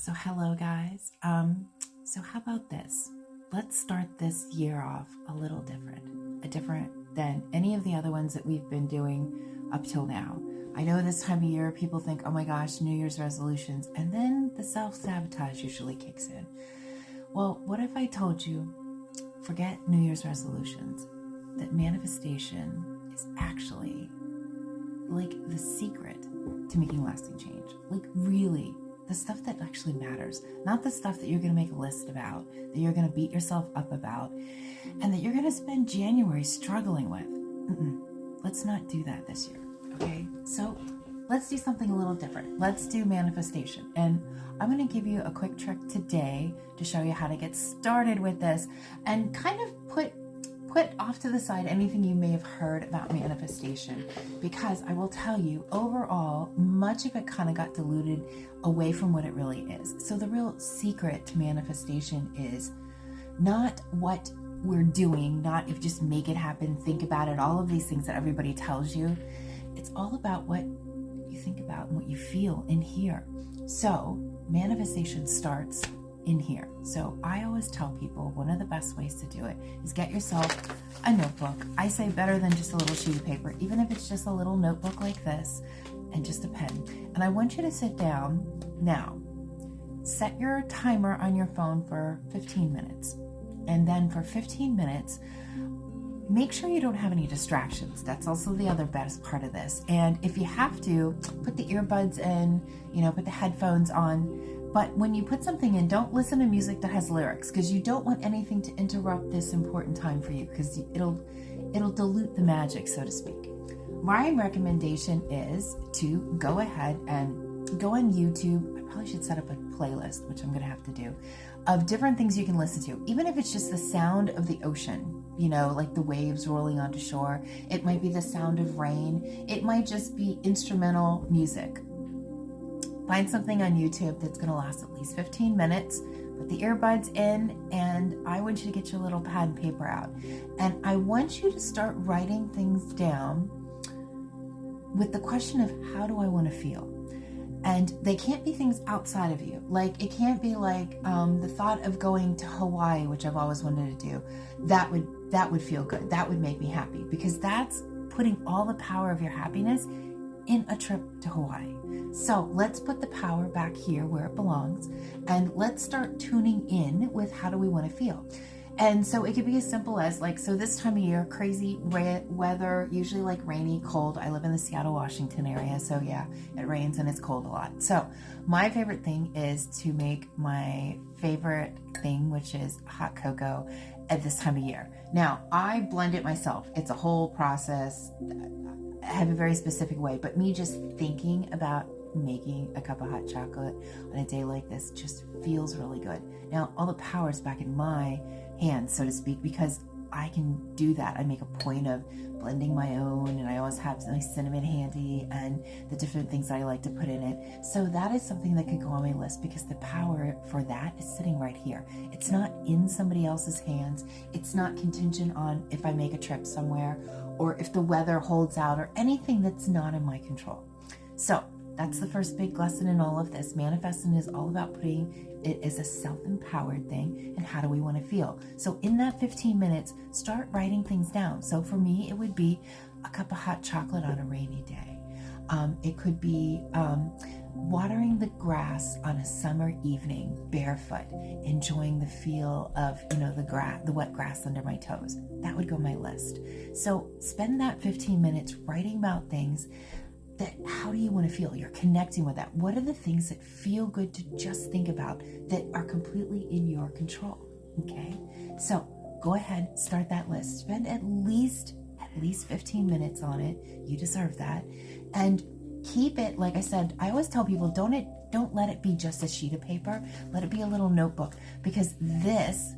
So hello guys. So how about this? Let's start this year off a little different than any of the other ones that we've been doing up till now. I know this time of year people think, oh my gosh, New Year's resolutions, and then the self-sabotage usually kicks in. Well, what if I told you, forget New Year's resolutions, that manifestation is actually like the secret to making lasting change. Like really, the stuff that actually matters, not the stuff that you're going to make a list about, that you're going to beat yourself up about, and that you're going to spend January struggling with. Let's not do that this year, okay? So let's do something a little different. Let's do manifestation. And I'm going to give you a quick trick today to show you how to get started with this and kind of put off to the side anything you may have heard about manifestation, because I will tell you, overall, much of it kind of got diluted away from what it really is. So the real secret to manifestation is not what we're doing, not if just make it happen, think about it, all of these things that everybody tells you. It's all about what you think about and what you feel in here. So manifestation starts in here. So I always tell people one of the best ways to do it is get yourself a notebook. I say better than just a little sheet of paper, even if it's just a little notebook like this and just a pen. And I want you to sit down now. Set your timer on your phone for 15 minutes. And then for 15 minutes, make sure you don't have any distractions. That's also the other best part of this. And if you have to, put the earbuds in, put the headphones on. But when you put something in, don't listen to music that has lyrics, because you don't want anything to interrupt this important time for you, because it'll dilute the magic, so to speak. My recommendation is to go ahead and go on YouTube. I probably should set up a playlist, which I'm going to have to do, of different things you can listen to, even if it's just the sound of the ocean, like the waves rolling onto shore. It might be the sound of rain. It might just be instrumental music. Find something on YouTube that's going to last at least 15 minutes. Put the earbuds in, and I want you to get your little pad and paper out. And I want you to start writing things down with the question of, how do I want to feel? And they can't be things outside of you. Like, it can't be like the thought of going to Hawaii, which I've always wanted to do. That would feel good. That would make me happy, because that's putting all the power of your happiness in a trip to Hawaii. So let's put the power back here where it belongs, and let's start tuning in with how do we want to feel. And so it could be as simple as so this time of year, crazy weather, usually like rainy, cold. I live in the Seattle, Washington area. So yeah, it rains and it's cold a lot. So my favorite thing is to make my favorite thing, which is hot cocoa at this time of year. Now, I blend it myself. It's a whole process. I have a very specific way, but me just thinking about making a cup of hot chocolate on a day like this just feels really good. Now, all the power is back in my hands, so to speak, because I can do that. I make a point of blending my own, and I always have my cinnamon handy and the different things that I like to put in it. So that is something that could go on my list, because the power for that is sitting right here. It's not in somebody else's hands. It's not contingent on if I make a trip somewhere or if the weather holds out or anything that's not in my control. So that's the first big lesson in all of this. Manifesting is all about putting it as a self-empowered thing, and how do we want to feel? So in that 15 minutes, start writing things down. So for me, it would be a cup of hot chocolate on a rainy day. It could be watering the grass on a summer evening, barefoot, enjoying the feel of the wet grass under my toes. That would go on my list. So spend that 15 minutes writing about things that, how do you want to feel? You're connecting with that. What are the things that feel good to just think about that are completely in your control? Okay, so go ahead, start that list. Spend at least 15 minutes on it. You deserve that. And keep it, like I said, I always tell people, don't let it be just a sheet of paper. Let it be a little notebook, because this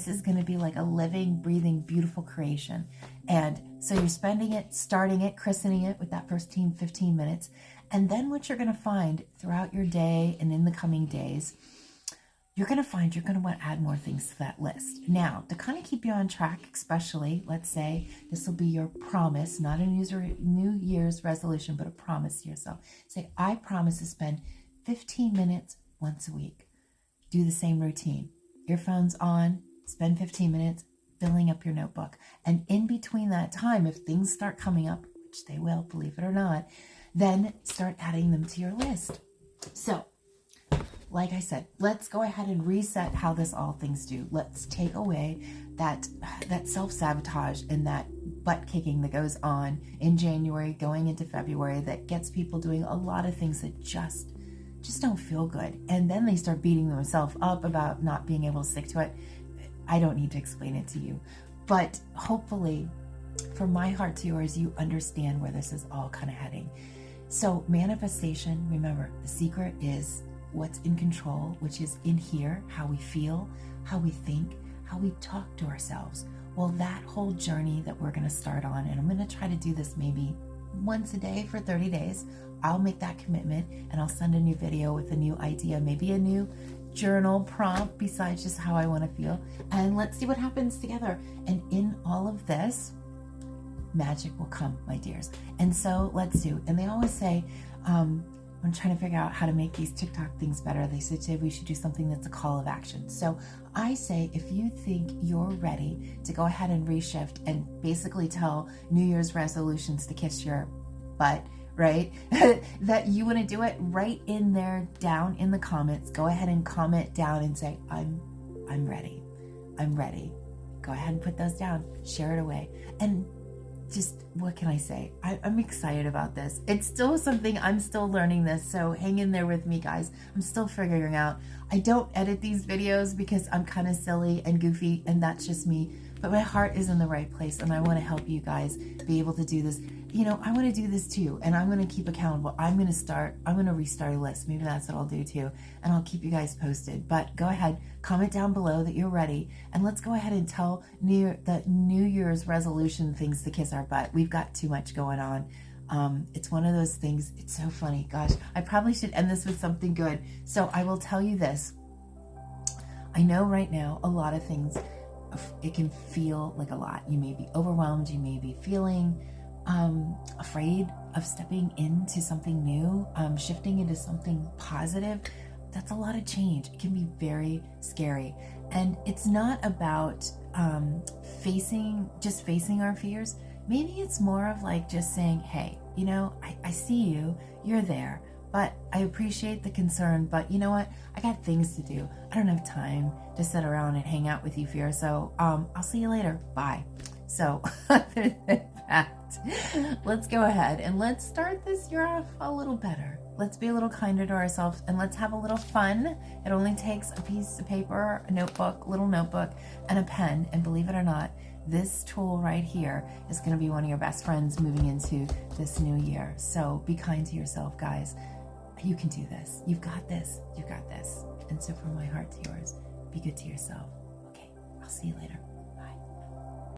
is going to be like a living, breathing, beautiful creation. And so you're spending it, starting it, christening it with that first 15 minutes. And then what you're going to find throughout your day and in the coming days, you're going to want to add more things to that list. Now, to kind of keep you on track, especially, let's say this will be your promise, not a New Year's resolution, but a promise to yourself. Say, I promise to spend 15 minutes once a week. Do the same routine. Earphones on, spend 15 minutes filling up your notebook. And in between that time, if things start coming up, which they will, believe it or not, then start adding them to your list. So, like I said, let's go ahead and reset how this all things do. Let's take away that self-sabotage and that butt kicking that goes on in January going into February that gets people doing a lot of things that just don't feel good. And then they start beating themselves up about not being able to stick to it. I don't need to explain it to you. But hopefully, from my heart to yours, you understand where this is all kind of heading. So manifestation, remember, the secret is what's in control, which is in here, how we feel, how we think, how we talk to ourselves. Well, that whole journey that we're going to start on, and I'm going to try to do this maybe once a day for 30 days. I'll make that commitment and I'll send a new video with a new idea, maybe a new journal prompt besides just how I want to feel. And let's see what happens together. And in all of this, magic will come, my dears. And so let's do. And they always say, I'm trying to figure out how to make these TikTok things better. They said we should do something that's a call of action. So I say, if you think you're ready to go ahead and reshift and basically tell New Year's resolutions to kiss your butt, right? that you want to do it, right in there down in the comments. Go ahead and comment down and say, I'm ready. I'm ready. Go ahead and put those down. Share it away. And just, what can I say? I'm excited about this. It's still something, I'm still learning this, so hang in there with me, guys. I'm still figuring out. I don't edit these videos because I'm kind of silly and goofy, and that's just me. But my heart is in the right place, and I want to help you guys be able to do this. You know, I want to do this too, and I'm going to keep accountable. I'm going to restart a list. Maybe that's what I'll do too, and I'll keep you guys posted. But go ahead, comment down below that you're ready, and let's go ahead and tell the New Year's resolution things to kiss our butt. We've got too much going on. It's one of those things. It's so funny. Gosh, I probably should end this with something good. So I will tell you this. I know right now a lot of things, it can feel like a lot. You may be overwhelmed. You may be feeling afraid of stepping into something new, shifting into something positive. That's a lot of change. It can be very scary. And it's not about facing our fears. Maybe it's more of like just saying, hey, you know, I see you, you're there, but I appreciate the concern, but you know what? I got things to do. I don't have time to sit around and hang out with you, fear. So I'll see you later. Bye. So other than that, let's go ahead and let's start this year off a little better. Let's be a little kinder to ourselves and let's have a little fun. It only takes a piece of paper, a notebook, little notebook, and a pen. And believe it or not, this tool right here is going to be one of your best friends moving into this new year. So be kind to yourself, guys. You can do this. You've got this. You've got this. And so from my heart to yours, be good to yourself. Okay, I'll see you later.